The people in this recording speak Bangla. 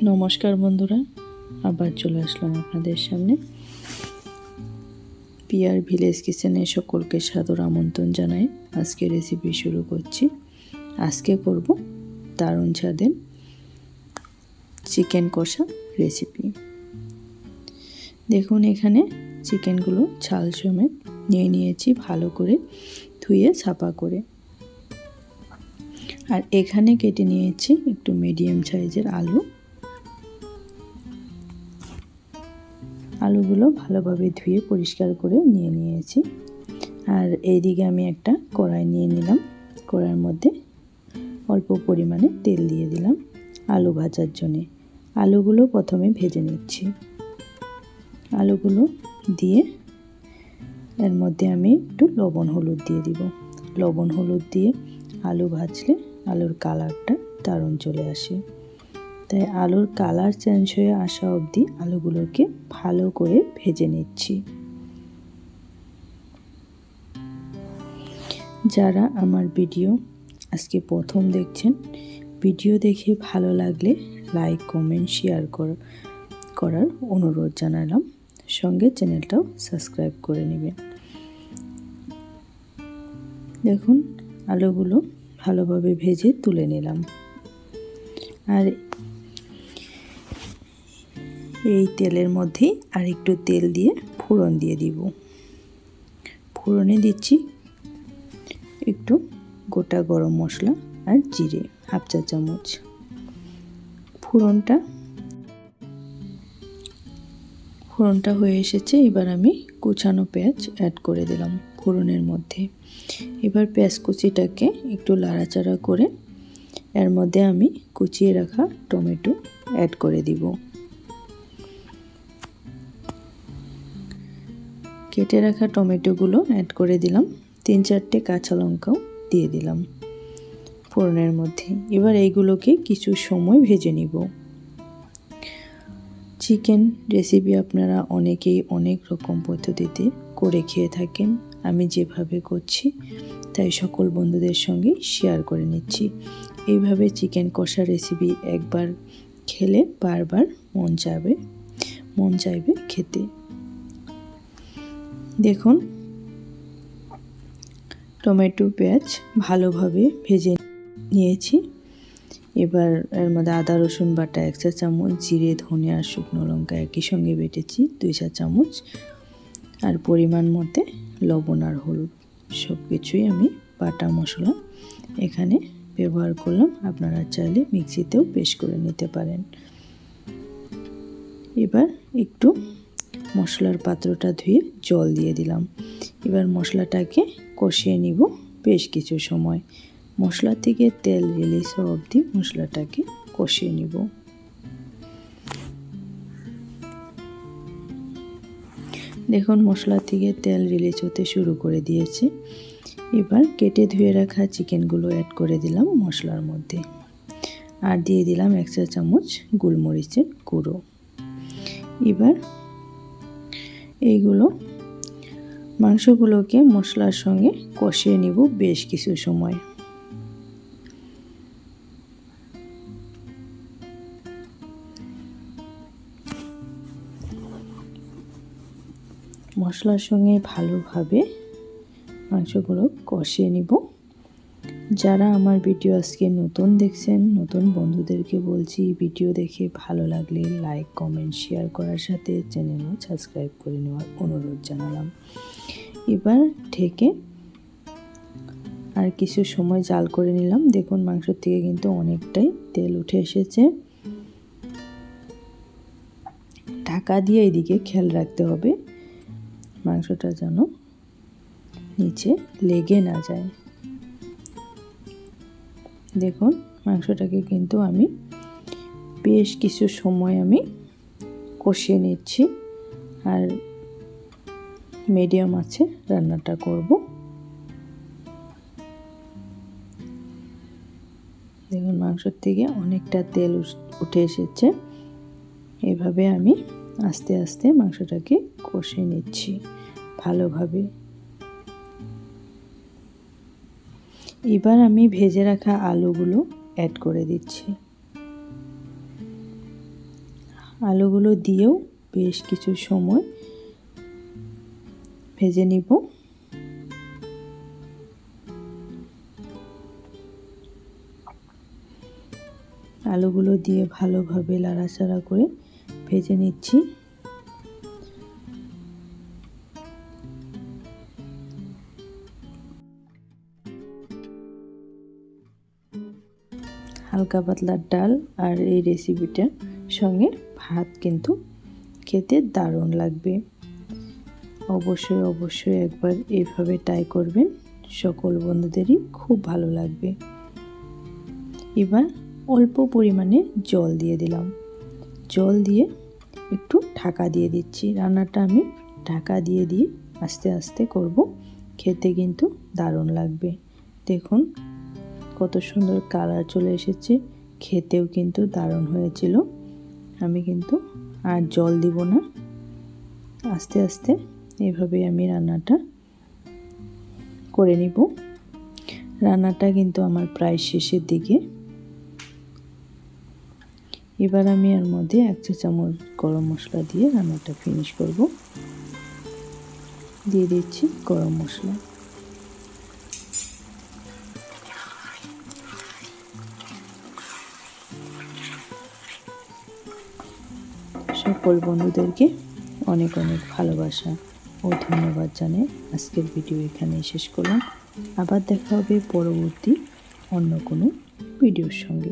নমস্কার বন্ধুরা, আবার চলে আসলাম আপনাদের সামনে। পিয়ার ভিলেজ কিচেনে সকলকে সাদর আমন্ত্রণ জানাই। আজকে রেসিপি শুরু করছি। আজকে করব দারুণ স্বাদের চিকেন কষা রেসিপি। দেখুন, এখানে চিকেনগুলো ছাল সমেত নিয়ে নিয়েছি, ভালো করে ধুয়ে ছাপা করে। আর এখানে কেটে নিয়েছি একটু মিডিয়াম সাইজের আলুগুলো ভালোভাবে ধুয়ে পরিষ্কার করে নিয়ে নিয়েছি। আর এইদিকে আমি একটা কড়াই নিয়ে নিলাম। কড়াইয়ের মধ্যে অল্প পরিমাণে তেল দিয়ে দিলাম আলু ভাজার জন্যে। আলুগুলো প্রথমে ভেজে নিচ্ছি। আলুগুলো দিয়ে এর মধ্যে আমি একটু লবণ হলুদ দিয়ে দিব। লবণ হলুদ দিয়ে আলু ভাজলে আলুর কালারটা দারুণ চলে আসে। তাই আলুর কালার চেঞ্জ হয়ে আসা অবধি আলুগুলোকে ভালো করে ভেজে নিচ্ছি। যারা আমার ভিডিও আজকে প্রথম দেখছেন, ভিডিও দেখে ভালো লাগলে লাইক, কমেন্ট, শেয়ার করার অনুরোধ জানালাম। সঙ্গে চ্যানেলটাও সাবস্ক্রাইব করে নেবেন। দেখুন, আলুগুলো ভালোভাবে ভেজে তুলে নিলাম। আর এই তেলের মধ্যেই আর একটু তেল দিয়ে ফোড়ন দিয়ে দিব। ফোড়নে দিচ্ছি একটু গোটা গরম মশলা আর জিরে, হাফ চা চামচ। ফোড়নটা হয়ে এসেছে। এবার আমি কুচানো পেঁয়াজ অ্যাড করে দিলাম ফোড়নের মধ্যে। এবার পেঁয়াজ কুচিটাকে একটু লাড়াচাড়া করে এর মধ্যে আমি কুচিয়ে রাখা টমেটো অ্যাড করে দিব। কেটে রাখা টমেটোগুলো অ্যাড করে দিলাম। 3-4টে কাঁচা লঙ্কাও দিয়ে দিলাম ফোড়নের মধ্যে। এবার এইগুলোকে কিছু সময় ভেজে নিব। চিকেন রেসিপি আপনারা অনেকেই অনেক রকম পদ্ধতিতে করে খেয়ে থাকেন। আমি যেভাবে করছি তাই সকল বন্ধুদের সঙ্গে শেয়ার করে নিচ্ছি। এইভাবে চিকেন কষা রেসিপি একবার খেলে বারবার মন চাইবে খেতে। দেখুন, টমেটো পেঁয়াজ ভালোভাবে ভেজে নিয়েছি। এবার এর মধ্যে আদা রসুন বাটা 1 চা চামচ, জিরে, ধনে আর শুকনো লঙ্কা একই সঙ্গে বেটেছি 2 চা চামচ, আর পরিমাণ মতে লবণ আর হলুদ। সব কিছুই আমি বাটা মশলা এখানে ব্যবহার করলাম। আপনারা চাইলে মিক্সিতেও পেস্ট করে নিতে পারেন। এবার একটু মশলার পাত্রটা ধুয়ে জল দিয়ে দিলাম। এবার মশলাটাকে কষিয়ে নিব বেশ কিছু সময়। মশলা থেকে তেল রিলিজ হওয়া অবধি মশলাটাকে কষিয়ে নিব। দেখুন, মশলা থেকে তেল রিলিজ হতে শুরু করে দিয়েছে। এবার কেটে ধুয়ে রাখা চিকেনগুলো অ্যাড করে দিলাম মশলার মধ্যে। আর দিয়ে দিলাম 1 চা চামচ গোলমরিচের গুঁড়ো। এবার এইগুলো মাংসগুলোকে মশলার সঙ্গে কষিয়ে নিব বেশ কিছু সময়। মশলার সঙ্গে ভালোভাবে মাংসগুলো কষিয়ে নিব। যারা আমার ভিডিও আজকে নতুন দেখছেন, নতুন বন্ধুদেরকে বলছি, ভিডিও দেখে ভালো লাগলে লাইক, কমেন্ট, শেয়ার করার সাথে চ্যানেলও সাবস্ক্রাইব করে নেওয়ার অনুরোধ জানালাম। এবার ঢেকে আর কিছু সময় জাল করে নিলাম। দেখুন, মাংস থেকে কিন্তু অনেকটাই তেল উঠে এসেছে। ঢাকা দিয়ে এদিকে খেয়াল রাখতে হবে মাংসটা যেন নিচে লেগে না যায়। দেখুন, মাংসটাকে কিন্তু আমি বেশ কিছু সময় কষিয়ে নিচ্ছি। আর মিডিয়াম আছে রান্নাটা করব। দেখুন, মাংসের থেকে অনেকটা তেল উঠে এসেছে। এভাবে আমি আস্তে আস্তে মাংসটাকে কষিয়ে নিচ্ছি ভালোভাবে। এবার আমি ভেজে রাখা আলুগুলো অ্যাড করে দিচ্ছি। আলুগুলো দিয়েও বেশ কিছু সময় ভেজে নিব। আলুগুলো দিয়ে ভালোভাবে নাড়াচাড়া করে ভেজে নিচ্ছি। হালকা পাতলা ডাল আর এই রেসিপিটার সঙ্গে ভাত কিন্তু খেতে দারুণ লাগবে। অবশ্যই অবশ্যই একবার এইভাবে ট্রাই করবেন, সকল বন্ধুদেরই খুব ভালো লাগবে। এবার অল্প পরিমাণে জল দিয়ে দিলাম। জল দিয়ে একটু ঢাকা দিয়ে দিচ্ছি। রান্নাটা আমি ঢাকা দিয়ে দিয়ে আস্তে আস্তে করব, খেতে কিন্তু দারুণ লাগবে। দেখুন কত সুন্দর কালার চলে এসেছে, খেতেও কিন্তু দারুণ হয়েছিল। আমি কিন্তু আর জল দিব না, আস্তে আস্তে এভাবে আমি রান্নাটা করে নিব। রান্নাটা কিন্তু আমার প্রায় শেষের দিকে। এবার আমি এর মধ্যে 1 চা চামচ গরম মশলা দিয়ে রান্নাটা ফিনিশ করব। দিয়ে দিচ্ছি গরম মশলা। সকল বন্ধুদেরকে অনেক অনেক ভালোবাসা ও ধন্যবাদ জানাই আজকের ভিডিও এখানেই শেষ করলাম। আবার দেখা হবে পরবর্তী অন্য কোনো ভিডিওর সঙ্গে।